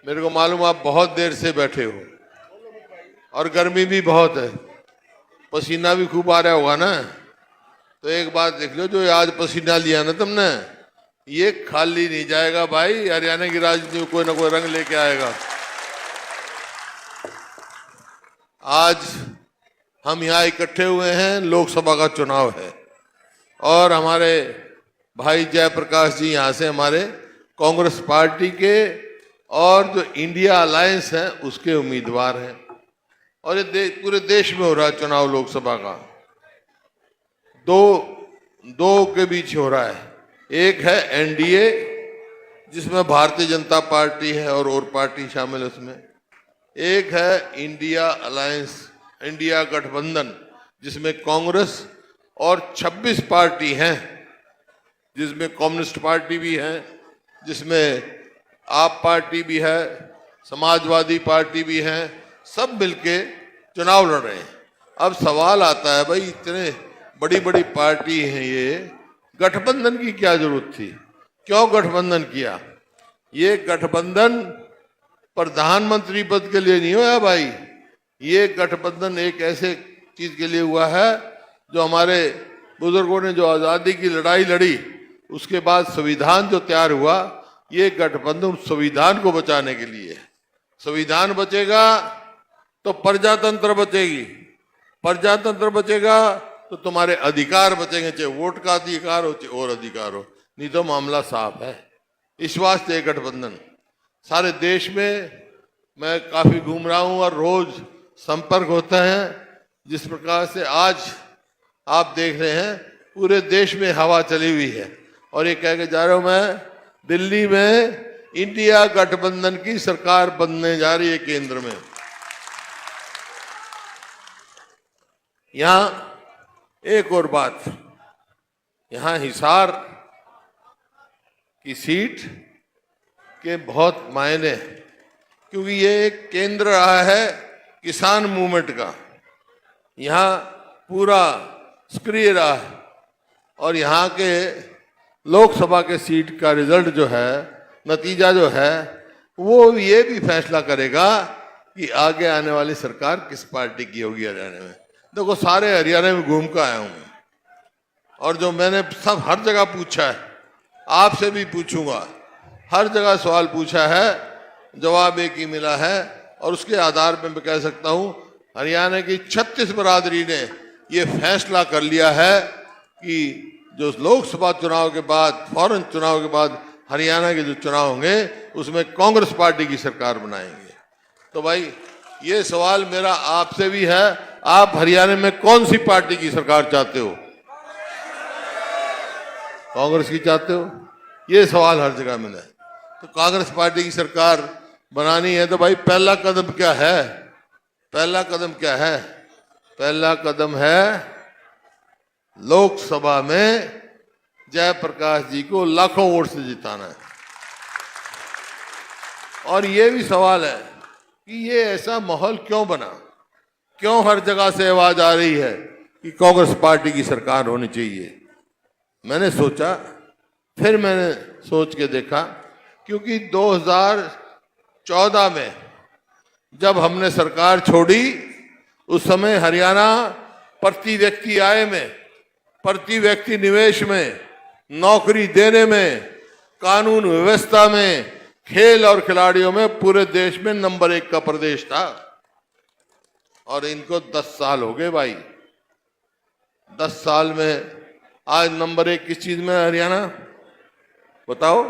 मेरे को मालूम आप बहुत देर से बैठे हो और गर्मी भी बहुत है, पसीना भी खूब आ रहा होगा ना। तो एक बात देख लो, जो आज पसीना लिया ना तुमने, ये खाली नहीं जाएगा भाई। हरियाणा की राजनीति में कोई ना कोई रंग लेके आएगा। आज हम यहाँ इकट्ठे हुए हैं, लोकसभा का चुनाव है और हमारे भाई जयप्रकाश जी यहाँ से हमारे कांग्रेस पार्टी के और जो इंडिया अलायंस है उसके उम्मीदवार हैं। और ये पूरे देश में हो रहा है चुनाव लोकसभा का। दो के बीच हो रहा है। एक है एनडीए, जिसमें भारतीय जनता पार्टी है और पार्टी शामिल है उसमें। एक है इंडिया अलायंस, इंडिया गठबंधन, जिसमें कांग्रेस और 26 पार्टी हैं, जिसमें कम्युनिस्ट पार्टी भी है, जिसमें आप पार्टी भी है, समाजवादी पार्टी भी है, सब मिलके चुनाव लड़ रहे हैं। अब सवाल आता है भाई, इतने बड़ी बड़ी पार्टी हैं, ये गठबंधन की क्या जरूरत थी? क्यों गठबंधन किया? ये गठबंधन प्रधानमंत्री पद के लिए नहीं हुआ भाई। ये गठबंधन एक ऐसे चीज के लिए हुआ है जो हमारे बुजुर्गों ने जो आजादी की लड़ाई लड़ी, उसके बाद संविधान जो तैयार हुआ, ये गठबंधन संविधान को बचाने के लिए है। संविधान बचेगा तो प्रजातंत्र बचेगी, प्रजातंत्र बचेगा तो तुम्हारे अधिकार बचेंगे, चाहे वोट का अधिकार हो चाहे और अधिकार हो, नहीं तो मामला साफ है। इस वास्ते गठबंधन सारे देश में, मैं काफी घूम रहा हूं और रोज संपर्क होता है। जिस प्रकार से आज आप देख रहे हैं पूरे देश में हवा चली हुई है और ये कह के जा रहा हूं मैं, दिल्ली में इंडिया गठबंधन की सरकार बनने जा रही है केंद्र में। यहां एक और बात, यहां हिसार की सीट के बहुत मायने हैं, क्योंकि ये एक केंद्र रहा है किसान मूवमेंट का। यहाँ पूरा सक्रिय रहा है और यहाँ के लोकसभा के सीट का रिजल्ट जो है, नतीजा जो है, वो ये भी फैसला करेगा कि आगे आने वाली सरकार किस पार्टी की होगी हरियाणा में। देखो, सारे हरियाणा में घूम कर आया हूँ और जो मैंने सब हर जगह पूछा है, आपसे भी पूछूंगा, हर जगह सवाल पूछा है, जवाब एक ही मिला है। और उसके आधार पर मैं कह सकता हूं, हरियाणा की 36 बरादरी ने ये फैसला कर लिया है कि जो लोकसभा चुनाव के बाद, फौरन चुनाव के बाद हरियाणा के जो चुनाव होंगे उसमें कांग्रेस पार्टी की सरकार बनाएंगे। तो भाई, ये सवाल मेरा आपसे भी है, आप हरियाणा में कौन सी पार्टी की सरकार चाहते हो? कांग्रेस की चाहते हो? ये सवाल हर जगह मिला है। तो कांग्रेस पार्टी की सरकार बनानी है तो भाई पहला कदम क्या है? पहला कदम क्या है? पहला कदम है लोकसभा में जयप्रकाश जी को लाखों वोट से जिताना है। और ये भी सवाल है कि ये ऐसा माहौल क्यों बना, क्यों हर जगह से आवाज आ रही है कि कांग्रेस पार्टी की सरकार होनी चाहिए? मैंने सोचा, फिर मैंने सोच के देखा, क्योंकि 2014 में जब हमने सरकार छोड़ी, उस समय हरियाणा प्रति व्यक्ति आय में, प्रति व्यक्ति निवेश में, नौकरी देने में, कानून व्यवस्था में, खेल और खिलाड़ियों में पूरे देश में नंबर 1 का प्रदेश था। और इनको 10 साल हो गए भाई। 10 साल में आज नंबर 1 किस चीज में है हरियाणा? बताओ।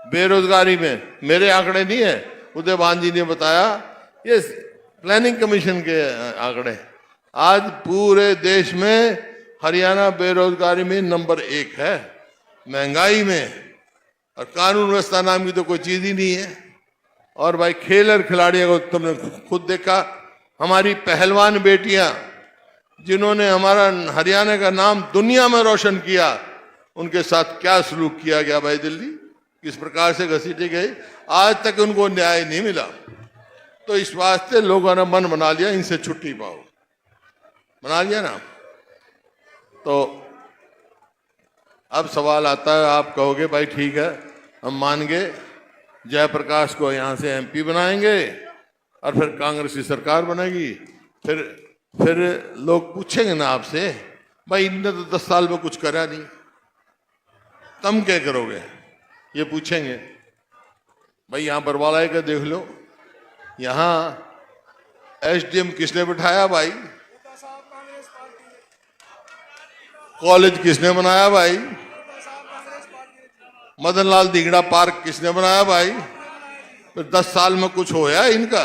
बेरोजगारी में। मेरे आंकड़े नहीं है, उदयभान जी ने बताया, ये प्लानिंग कमीशन के आंकड़े। आज पूरे देश में हरियाणा बेरोजगारी में नंबर 1 है, महंगाई में, और कानून व्यवस्था नाम की तो कोई चीज ही नहीं है। और भाई, खेल और खिलाड़ियों को तुमने खुद देखा, हमारी पहलवान बेटियां जिन्होंने हमारा हरियाणा का नाम दुनिया में रोशन किया, उनके साथ क्या सलूक किया गया भाई? दिल्ली किस प्रकार से घसीटी गई, आज तक उनको न्याय नहीं मिला। तो इस वास्ते लोगों ने मन बना लिया, इनसे छुट्टी पाओ, बना लिया ना। तो अब सवाल आता है, आप कहोगे भाई ठीक है, हम मान गए, जयप्रकाश को यहाँ से एमपी बनाएंगे और फिर कांग्रेस की सरकार बनेगी। फिर लोग पूछेंगे ना आपसे, भाई इनने तो 10 साल में कुछ करा नहीं, तुम क्या करोगे, ये पूछेंगे। भाई यहाँ बरवाला का देख लो, यहाँ एसडीएम किसने बिठाया भाई, कॉलेज किसने बनाया भाई, मदन लाल दीगड़ा पार्क किसने बनाया भाई। फिर 10 साल में कुछ होया इनका,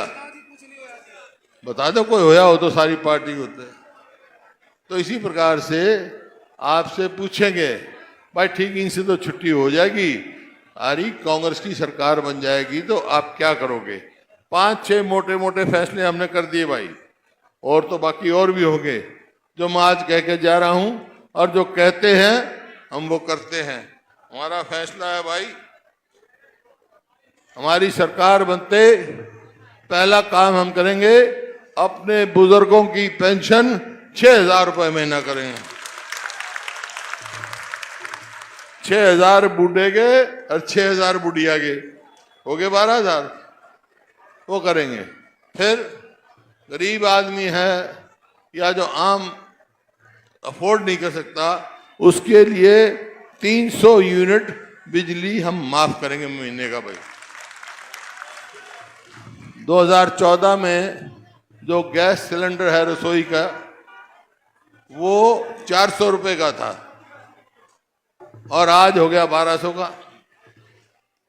बता दो कोई होया हो तो सारी पार्टी होते। तो इसी प्रकार से आपसे पूछेंगे, भाई ठीक इनसे तो छुट्टी हो जाएगी, अरे कांग्रेस की सरकार बन जाएगी तो आप क्या करोगे। 5-6 मोटे मोटे फैसले हमने कर दिए भाई, और तो बाकी और भी होंगे जो मैं आज कह के जा रहा हूं, और जो कहते हैं हम वो करते हैं। हमारा फैसला है भाई, हमारी सरकार बनते पहला काम हम करेंगे, अपने बुजुर्गों की पेंशन 6,000 रुपए महीना करेंगे। 6,000 बूढ़े के और 6,000 बुढ़िया के हो गए 12,000, वो करेंगे। फिर गरीब आदमी है या जो आम अफोर्ड नहीं कर सकता, उसके लिए 300 यूनिट बिजली हम माफ करेंगे महीने का भाई। 2014 में जो गैस सिलेंडर है रसोई का, वो 400 रुपए का था और आज हो गया 1200 का।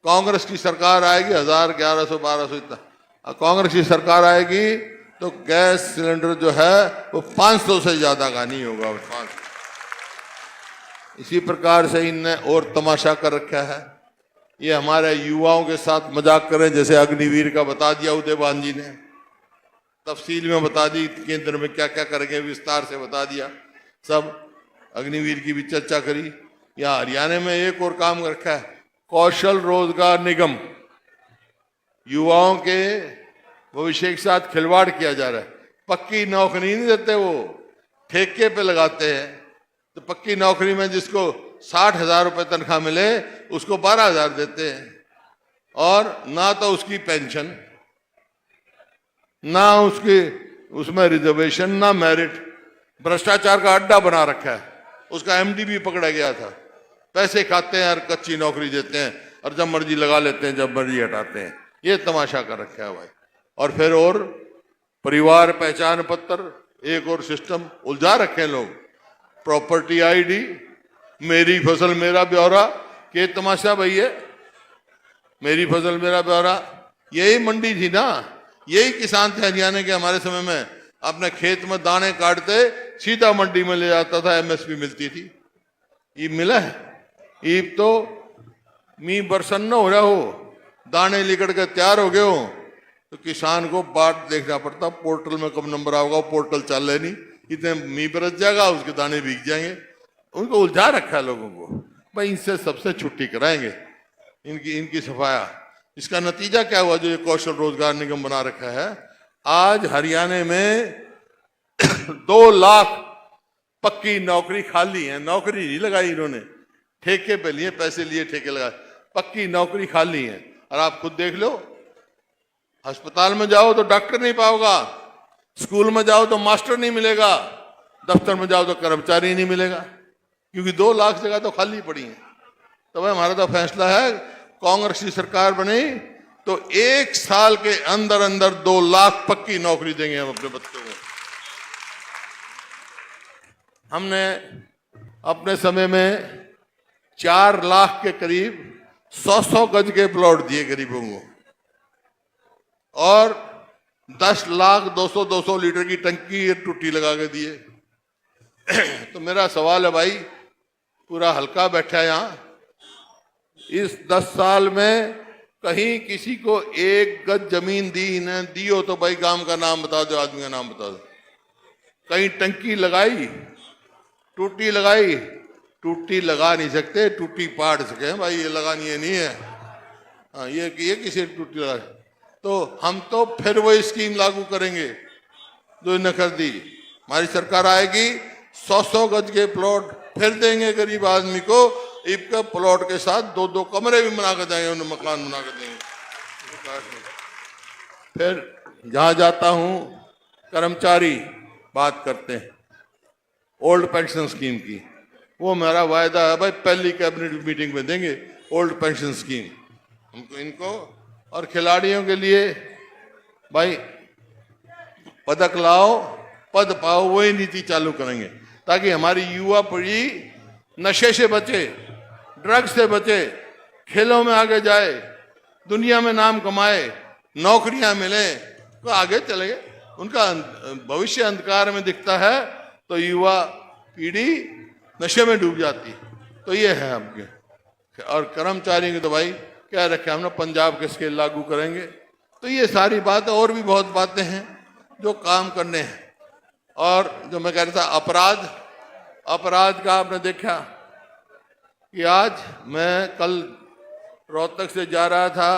कांग्रेस की सरकार आएगी 1000, 1100, 1200 इतना। कांग्रेस की सरकार आएगी तो गैस सिलेंडर जो है वो 500 से ज्यादा का नहीं होगा। 500। इसी प्रकार से इनने और तमाशा कर रखा है, ये हमारे युवाओं के साथ मजाक करें, जैसे अग्निवीर का बता दिया उदयभान जी ने, तफसील में बता दी, केंद्र में क्या क्या करेंगे विस्तार से बता दिया, सब अग्निवीर की भी चर्चा करी। यहाँ हरियाणा में एक और काम रखा है, कौशल रोजगार निगम, युवाओं के भविष्य के साथ खिलवाड़ किया जा रहा है। पक्की नौकरी नहीं देते, वो ठेके पे लगाते हैं। तो पक्की नौकरी में जिसको 60,000 रुपए तनख्वाह मिले उसको 12,000 देते हैं, और ना तो उसकी पेंशन, ना उसके उसमें रिजर्वेशन, ना मेरिट। भ्रष्टाचार का अड्डा बना रखा है। उसका एमडी भी पकड़ा गया था। पैसे खाते हैं और कच्ची नौकरी देते हैं, और जब मर्जी लगा लेते हैं, जब मर्जी हटाते हैं। ये तमाशा कर रखा है भाई। और फिर और परिवार पहचान पत्र, एक और सिस्टम उलझा रखे हैं लोग, प्रॉपर्टी आईडी, मेरी फसल मेरा ब्यौरा। के तमाशा भैया, मेरी फसल मेरा ब्यौरा, यही मंडी थी ना, यही किसान थे हरियाणा के हमारे समय में, अपने खेत में दाने काटते सीधा मंडी में ले जाता था, एमएसपी मिलती थी। ये मिला है, ये तो मी बरसन न हो रहा हो, दाने लिकड़ के तैयार हो गए हो, तो किसान को बाट देखना पड़ता, पोर्टल में कब नंबर आओगा, पोर्टल चल रहे नहीं, इतने मी बरस जाएगा, उसके दाने भीग जाएंगे। उनको उलझा रखा है लोगों को भाई। इनसे सबसे छुट्टी कराएंगे, इनकी सफाया। इसका नतीजा क्या हुआ, जो ये कौशल रोजगार निगम बना रखा है, आज हरियाणा में 2 लाख पक्की नौकरी खाली है। नौकरी नहीं लगाई इन्होंने, ठेके पे लिए, पैसे लिए, ठेके लगाए, पक्की नौकरी खाली है। और आप खुद देख लो, अस्पताल में जाओ तो डॉक्टर नहीं पाओगा, स्कूल में जाओ तो मास्टर नहीं मिलेगा, दफ्तर में जाओ तो कर्मचारी नहीं मिलेगा, क्योंकि 2 लाख जगह तो खाली पड़ी है। तो भाई हमारा तो फैसला है, कांग्रेस की सरकार बनी तो 1 साल के अंदर अंदर 2 लाख पक्की नौकरी देंगे हम अपने बच्चों को। हमने अपने समय में 4 लाख के करीब 100 गज के प्लॉट दिए गरीबों को, और 10 लाख 200 लीटर की टंकी टूटी लगा के दिए। तो मेरा सवाल है भाई, पूरा हल्का बैठा है यहाँ, इस 10 साल में कहीं किसी को 1 गज जमीन दी न दी हो तो भाई गांव का नाम बता दो, आदमी का नाम बता दो। कहीं टंकी लगाई, टूटी लगाई, टूटी लगा नहीं सकते, टूटी पाड़ सके भाई, ये लगानी है नहीं है। हाँ, ये किसी टूटी लगा, तो हम तो फिर वही स्कीम लागू करेंगे जो इन्हें कर दी। हमारी सरकार आएगी, 100 गज के प्लॉट फिर देंगे गरीब आदमी को, इनका प्लॉट के साथ 2-2 कमरे भी बना कर देंगे, उन्हें मकान बना कर देंगे। फिर जहां जाता हूं कर्मचारी बात करते हैं ओल्ड पेंशन स्कीम की, वो मेरा वायदा है भाई पहली कैबिनेट मीटिंग में देंगे ओल्ड पेंशन स्कीम हमको इनको। और खिलाड़ियों के लिए भाई पदक लाओ पद पाओ, वही नीति चालू करेंगे ताकि हमारी युवा पीढ़ी नशे से बचे, ड्रग्स से बचे, खेलों में आगे जाए, दुनिया में नाम कमाए, नौकरियां मिले तो आगे चले। उनका भविष्य अंधकार में दिखता है तो युवा पीढ़ी नशे में डूब जाती। तो ये है आपके। और कर्मचारियों की तो भाई क्या रखे हमने, पंजाब के स्केल लागू करेंगे। तो ये सारी बातें और भी बहुत बातें हैं जो काम करने हैं। और जो मैं कह रहा था अपराध का आपने देखा कि आज मैं कल रोहतक से जा रहा था,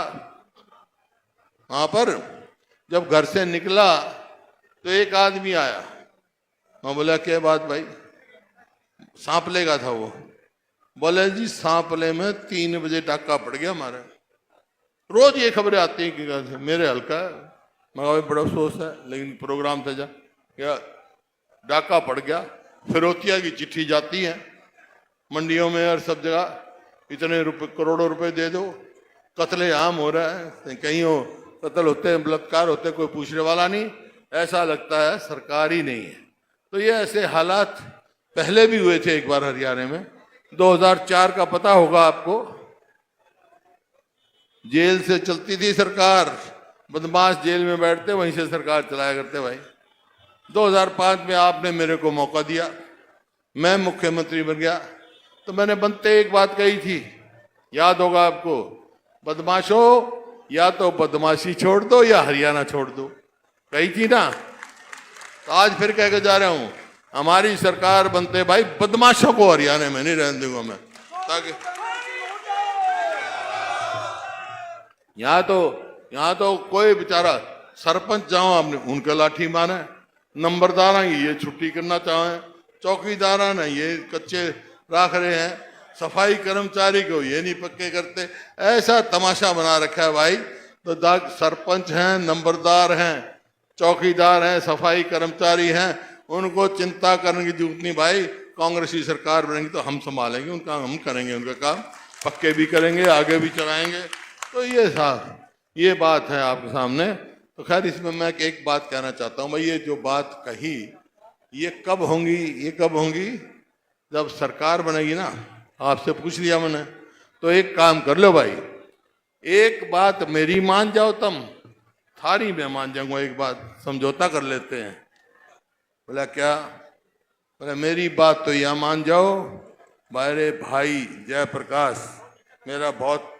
वहां पर जब घर से निकला तो एक आदमी आया। मैं बोला क्या बात भाई? सांपले का था वो। बोले जी सांपले में 3 बजे डाका पड़ गया हमारे। रोज ये खबरें आती हैं कि मेरे हल्का है। मैं बड़ा अफसोस है, लेकिन प्रोग्राम था क्या डाका पड़ गया। फिरौतिया की चिट्ठी जाती है मंडियों में और सब जगह, इतने रुपए करोड़ों रुपए दे दो, कत्ले आम हो रहा है, कहीं हो कत्ल होते हैं, बलात्कार होते हैं, कोई पूछने वाला नहीं। ऐसा लगता है सरकार ही नहीं है। तो ये ऐसे हालात पहले भी हुए थे एक बार हरियाणा में, 2004 का पता होगा आपको। जेल से चलती थी सरकार, बदमाश जेल में बैठते वहीं से सरकार चलाया करते भाई। 2005 में आपने मेरे को मौका दिया, मैं मुख्यमंत्री बन गया, तो मैंने बनते एक बात कही थी, याद होगा आपको, बदमाशो या तो बदमाशी छोड़ दो या हरियाणा छोड़ दो, कही थी ना। तो आज फिर कह के जा रहा हूं, हमारी सरकार बनते भाई बदमाशों को हरियाणा में नहीं रहने दूंगा मैं। ताकि यहाँ तो कोई बेचारा सरपंच जाओ आपने उनका लाठी मारे, नंबरदार ये छुट्टी करना चाहे, चौकीदार ना ये कच्चे रख रहे हैं, सफाई कर्मचारी को ये नहीं पक्के करते। ऐसा तमाशा बना रखा है भाई। तो सरपंच हैं, नंबरदार हैं, चौकीदार हैं, सफाई कर्मचारी हैं, उनको चिंता करने की जरूरत नहीं भाई। कांग्रेस की सरकार बनेगी तो हम संभालेंगे उनका, हम करेंगे उनका काम, पक्के भी करेंगे, आगे भी चलाएंगे। तो ये बात है आपके सामने। तो खैर इसमें मैं एक बात कहना चाहता हूँ भाई, ये जो बात कही ये कब होंगी? जब सरकार बनेगी ना। आपसे पूछ लिया मैंने। तो एक काम कर लो भाई, एक बात मेरी मान जाओ, तुम थारी मैं मान जाऊंगा, एक बात समझौता कर लेते हैं। बोला क्या? बोला मेरी बात तो यह मान जाओ, मेरे भाई जयप्रकाश मेरा बहुत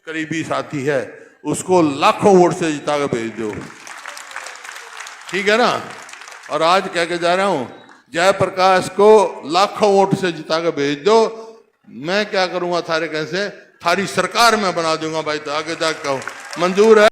करीबी साथी है, उसको लाखों वोट से जिता के भेज दो, ठीक है ना। और आज कह के जा रहा हूं, जयप्रकाश को लाखों वोट से जिता के भेज दो। मैं क्या करूंगा थारे कैसे, थारी सरकार में बना दूंगा भाई। तो आगे जाकर मंजूर है?